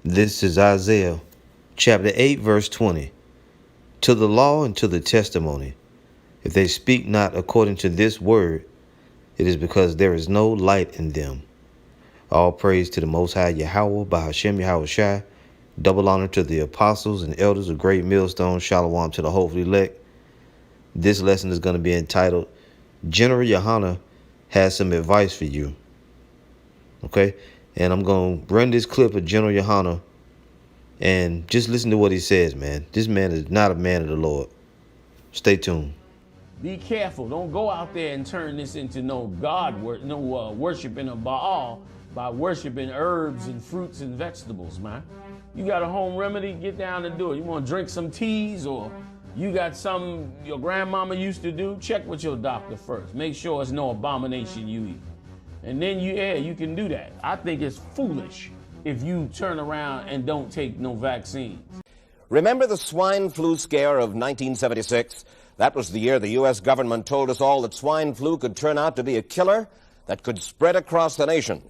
This is Isaiah chapter 8, verse 20. To the law and to the testimony, if they speak not according to this word, it is because there is no light in them. All praise to the Most High Yahweh, Bahashem Yahweh Shai. Double honor to the apostles and elders of Great Millstone. Shalom to the hopefully elect. This lesson is going to be entitled, General Yahanna has some advice for you. Okay? And I'm going to run this clip of General Yahanna and just listen to what he says, man. This man is not a man of the Lord. Stay tuned. Be careful. Don't go out there and turn this into no worshiping of Baal by worshiping herbs and fruits and vegetables, man. You got a home remedy, get down and do it. You want to drink some teas, or you got something your grandmama used to do, check with your doctor first. Make sure it's no abomination you eat. And then you can do that. I think it's foolish if you turn around and don't take no vaccines. Remember the swine flu scare of 1976? That was the year the U.S. government told us all that swine flu could turn out to be a killer that could spread across the nation.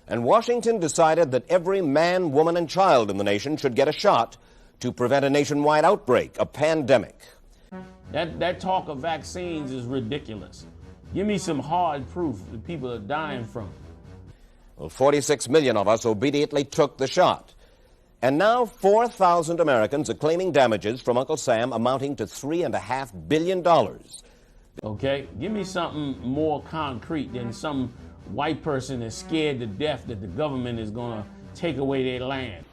And Washington decided that every man, woman, and child in the nation should get a shot to prevent a nationwide outbreak, a pandemic. That talk of vaccines is ridiculous. Give me some hard proof that people are dying from it. Well, 46 million of us obediently took the shot. And now 4,000 Americans are claiming damages from Uncle Sam amounting to $3.5 billion. Okay, give me something more concrete than some white person that's scared to death that the government is going to take away their land.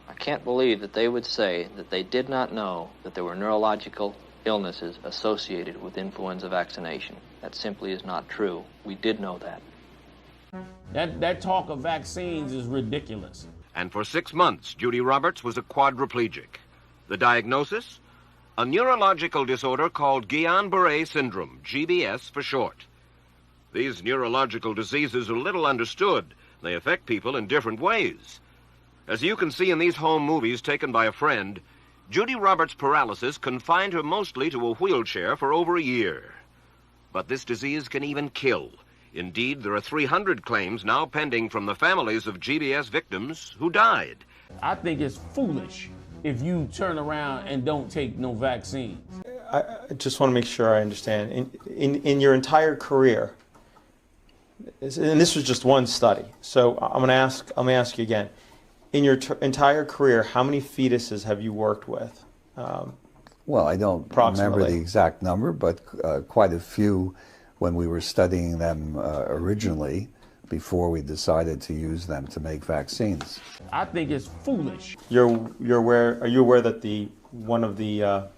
I can't believe that they would say that they did not know that there were neurological illnesses associated with influenza vaccination. That simply is not true. We did know that. That talk of vaccines is ridiculous. And for 6 months, Judy Roberts was a quadriplegic. The diagnosis? A neurological disorder called Guillain-Barré syndrome, GBS for short. These neurological diseases are little understood. They affect people in different ways. As you can see in these home movies taken by a friend, Judy Roberts' paralysis confined her mostly to a wheelchair for over a year. But this disease can even kill. Indeed, there are 300 claims now pending from the families of GBS victims who died. I think it's foolish if you turn around and don't take no vaccines. I just want to make sure I understand. In your entire career, and this was just one study, so I'm going to ask you again. In your entire career, how many fetuses have you worked with? Well, I don't remember the exact number, but quite a few when we were studying them originally, before we decided to use them to make vaccines. I think it's foolish. Are you aware that one of the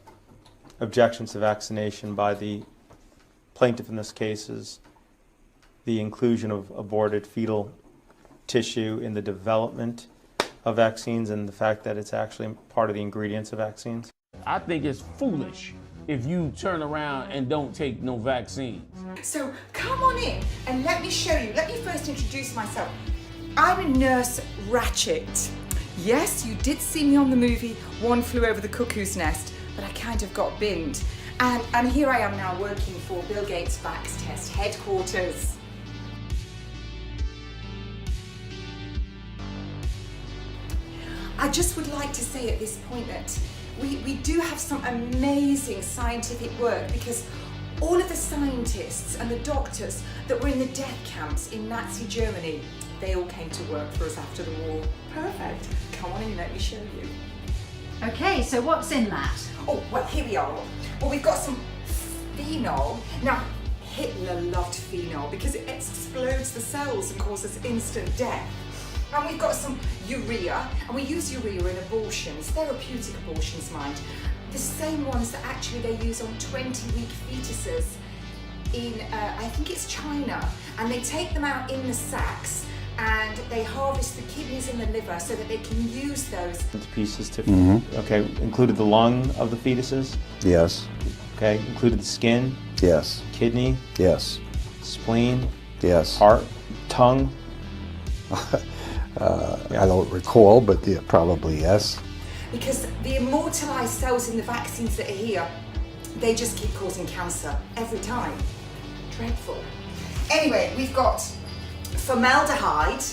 objections to vaccination by the plaintiff in this case is the inclusion of aborted fetal tissue in the development of vaccines, and the fact that it's actually part of the ingredients of vaccines? I think it's foolish if you turn around and don't take no vaccines. So come on in and let me show you. Let me first introduce myself. I'm a Nurse Ratchet. Yes, you did see me on the movie One Flew Over the Cuckoo's Nest, but I kind of got binned. And here I am now working for Bill Gates' Vax Test headquarters. I just would like to say at this point that we do have some amazing scientific work, because all of the scientists and the doctors that were in the death camps in Nazi Germany, they all came to work for us after the war. Perfect. Come on in, let me show you. Okay, so what's in that? Oh, well, here we are. Well, we've got some phenol. Now, Hitler loved phenol because it explodes the cells and causes instant death. And we've got some urea, and we use urea in abortions, therapeutic abortions, mind. The same ones that actually they use on 20-week fetuses in, I think it's China. And they take them out in the sacks, and they harvest the kidneys and the liver so that they can use those. Pieces to, okay, included the lung of the fetuses? Yes. Okay, included the skin? Yes. Kidney? Yes. Spleen? Yes. Heart? Tongue? I don't recall, but yeah, probably yes. Because the immortalized cells in the vaccines that are here, they just keep causing cancer every time. Dreadful. Anyway, we've got formaldehyde,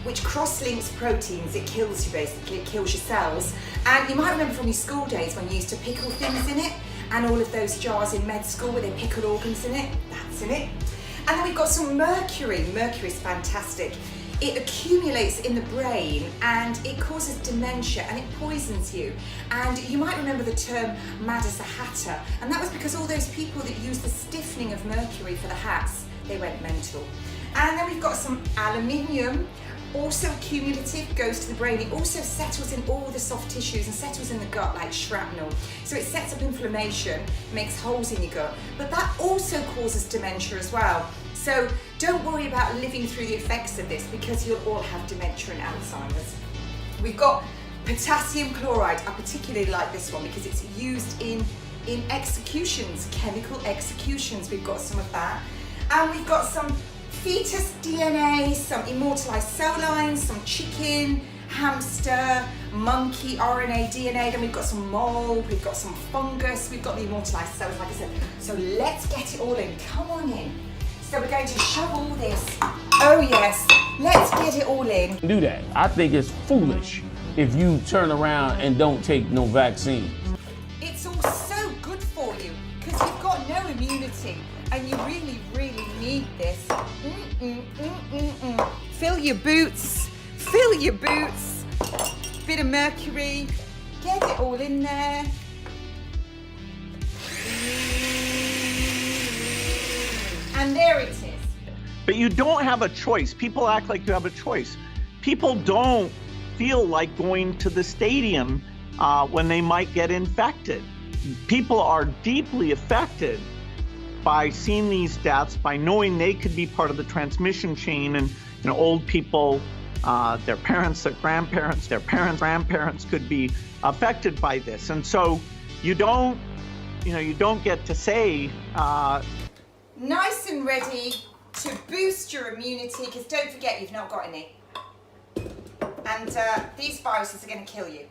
which cross-links proteins. It kills you basically, it kills your cells. And you might remember from your school days when you used to pickle things in it, and all of those jars in med school where they pickled organs in it, that's in it. And then we've got some mercury. Mercury's fantastic. It accumulates in the brain and it causes dementia and it poisons you. And you might remember the term mad as a hatter, and that was because all those people that used the stiffening of mercury for the hats, they went mental. And then we've got some aluminium, also cumulative, goes to the brain. It also settles in all the soft tissues and settles in the gut like shrapnel. So it sets up inflammation, makes holes in your gut, but that also causes dementia as well. So don't worry about living through the effects of this, because you'll all have dementia and Alzheimer's. We've got potassium chloride. I particularly like this one because it's used in executions, chemical executions. We've got some of that. And we've got some fetus DNA, some immortalized cell lines, some chicken, hamster, monkey RNA, DNA. Then we've got some mold, we've got some fungus, we've got the immortalized cells, like I said. So let's get it all in. Come on in. So we're going to shove all this. Oh yes, let's get it all in. Do that. I think it's foolish if you turn around and don't take no vaccine. It's all so good for you because you've got no immunity and you really, really need this. Fill your boots. Fill your boots. Bit of mercury. Get it all in there. And there it is. But you don't have a choice. People act like you have a choice. People don't feel like going to the stadium when they might get infected. People are deeply affected by seeing these deaths, by knowing they could be part of the transmission chain. And old people, their parents, their grandparents, their parents, grandparents could be affected by this. And so you don't get to say, nice and ready to boost your immunity, because don't forget you've not got any. And these viruses are going to kill you.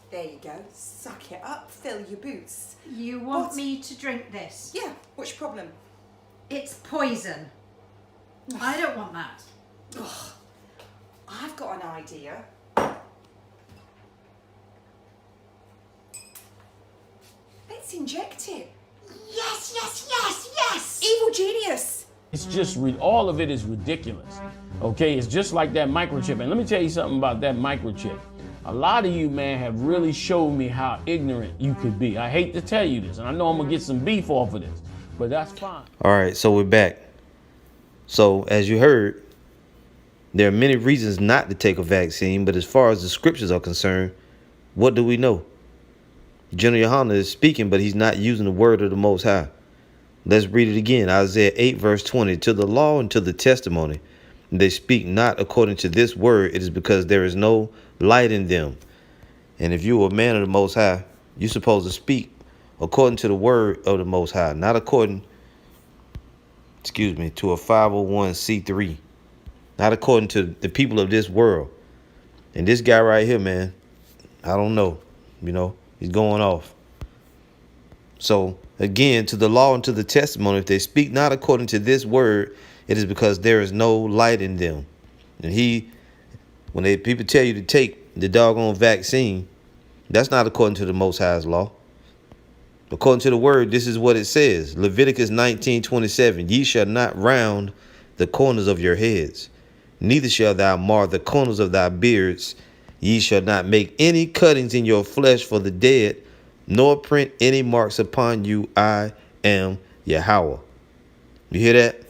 There you go. Suck it up, fill your boots. You want me to drink this? Yeah, what's your problem? It's poison. I don't want that. Ugh. I've got an idea. Let's inject it. Yes, yes, yes, yes! Evil genius! It's just, all of it is ridiculous. Okay, it's just like that microchip. And let me tell you something about that microchip. A lot of you, man, have really showed me how ignorant you could be. I hate to tell you this, and I know I'm gonna get some beef off of this, but that's fine. All right, so we're back. So as you heard, there are many reasons not to take a vaccine, but as far as the scriptures are concerned, what do we know? General Yahanna is speaking, but he's not using the word of the Most High. Let's read it again. Isaiah 8, verse 20. To the law and to the testimony, they speak not according to this word. It is because there is no light in them. And if you are a man of the Most High, you're supposed to speak according to the word of the Most High, not according, to a 501c3, not according to the people of this world. And this guy right here, man, I don't know, he's going off. So again, to the law and to the testimony, if they speak not according to this word, it is because there is no light in them. And when people tell you to take the doggone vaccine, that's not according to the Most High's law. According to the word, this is what it says. Leviticus 19:27, ye shall not round the corners of your heads, neither shall thou mar the corners of thy beards. Ye shall not make any cuttings in your flesh for the dead, nor print any marks upon you. I am Yahweh. You hear that?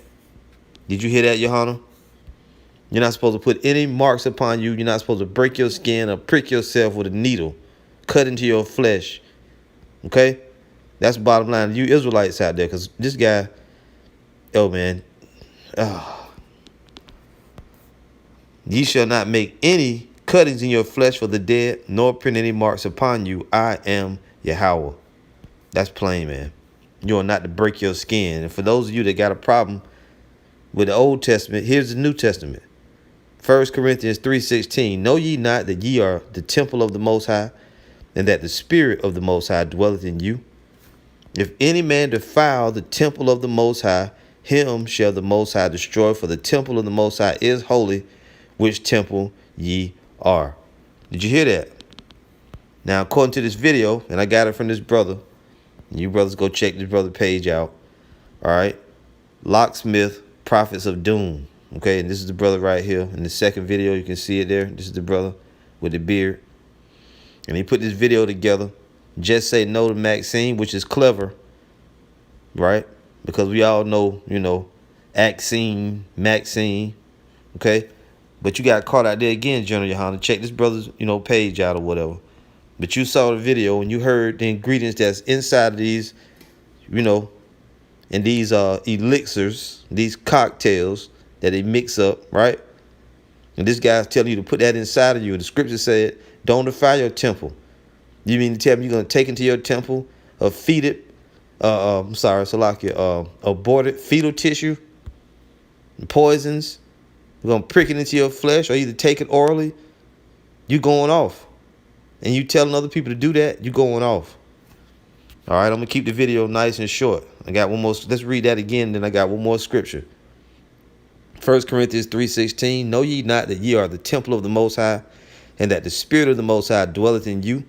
Did you hear that, Yahanna? You're not supposed to put any marks upon you. You're not supposed to break your skin or prick yourself with a needle, cut into your flesh. Okay? That's the bottom line. You Israelites out there, because this guy, ye shall not make any cuttings in your flesh for the dead, nor print any marks upon you. I am Yahweh. That's plain, man. You are not to break your skin. And for those of you that got a problem with the Old Testament, here's the New Testament. 1 Corinthians 3:16. Know ye not that ye are the temple of the Most High, and that the Spirit of the Most High dwelleth in you? If any man defile the temple of the Most High, him shall the Most High destroy, for the temple of the Most High is holy, which temple ye are. Did you hear that? Now, according to this video, and I got it from this brother, and you brothers go check this brother page out. All right. Locksmith, Prophets of Doom. Okay, and this is the brother right here. In the second video, you can see it there. This is the brother with the beard. And he put this video together. Just say no to Maxine, which is clever. Right? Because we all know, you know, Axine, Maxine. Okay? But you got caught out there again, General Yahanna. Check this brother's, you know, page out or whatever. But you saw the video and you heard the ingredients that's inside of these, you know, and these elixirs, these cocktails that they mix up, right? And this guy's telling you to put that inside of you. And the scripture said, don't defile your temple. You mean to tell me you're going to take into your temple a aborted fetal tissue, poisons? You're going to prick it into your flesh or either take it orally? You going off. And you telling other people to do that, you going off. All right, I'm going to keep the video nice and short. I got one more. Let's read that again, then I got one more scripture. 1 Corinthians 3:16, know ye not that ye are the temple of the Most High, and that the Spirit of the Most High dwelleth in you?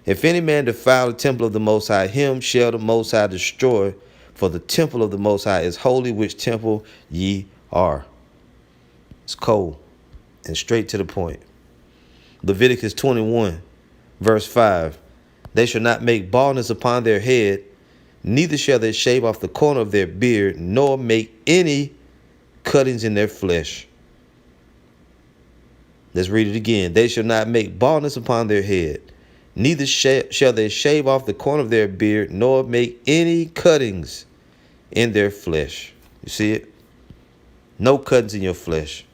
If any man defile the temple of the Most High, him shall the Most High destroy, for the temple of the Most High is holy, which temple ye are. It's cold and straight to the point. Leviticus 21, verse 5. They shall not make baldness upon their head, neither shall they shave off the corner of their beard, nor make any cuttings in their flesh. Let's read it again. They shall not make baldness upon their head, neither shall they shave off the corner of their beard, nor make any cuttings in their flesh. You see it? No cuttings in your flesh.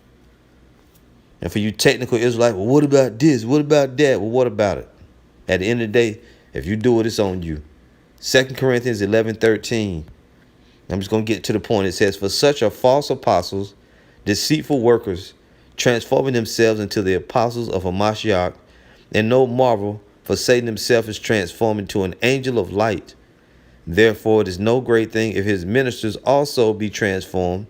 And for you technical Israelites, well, what about this? What about that? Well, what about it? At the end of the day, if you do it, it's on you. 2 Corinthians 11:13. I'm just going to get to the point. It says, for such are false apostles, deceitful workers, transforming themselves into the apostles of Hamashiach, and no marvel, for Satan himself is transformed into an angel of light. Therefore, it is no great thing if his ministers also be transformed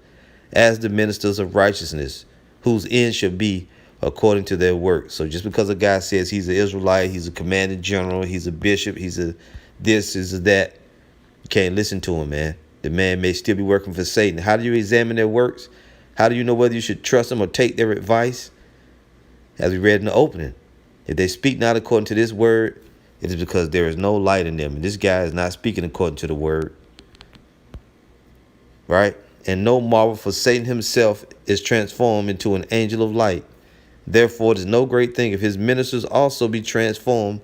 as the ministers of righteousness, whose end shall be according to their works. So just because a guy says he's an Israelite, he's a commanding general, he's a bishop, he's a this, he's a that, you can't listen to him, man. The man may still be working for Satan. How do you examine their works? How do you know whether you should trust them or take their advice? As we read in the opening, if they speak not according to this word, it is because there is no light in them. And this guy is not speaking according to the word. Right? And no marvel, for Satan himself is transformed into an angel of light. Therefore, it is no great thing if his ministers also be transformed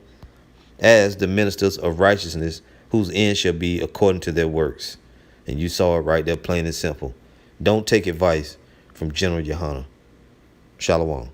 as the ministers of righteousness, whose end shall be according to their works. And you saw it right there, plain and simple. Don't take advice from General Yahanna. Shalom.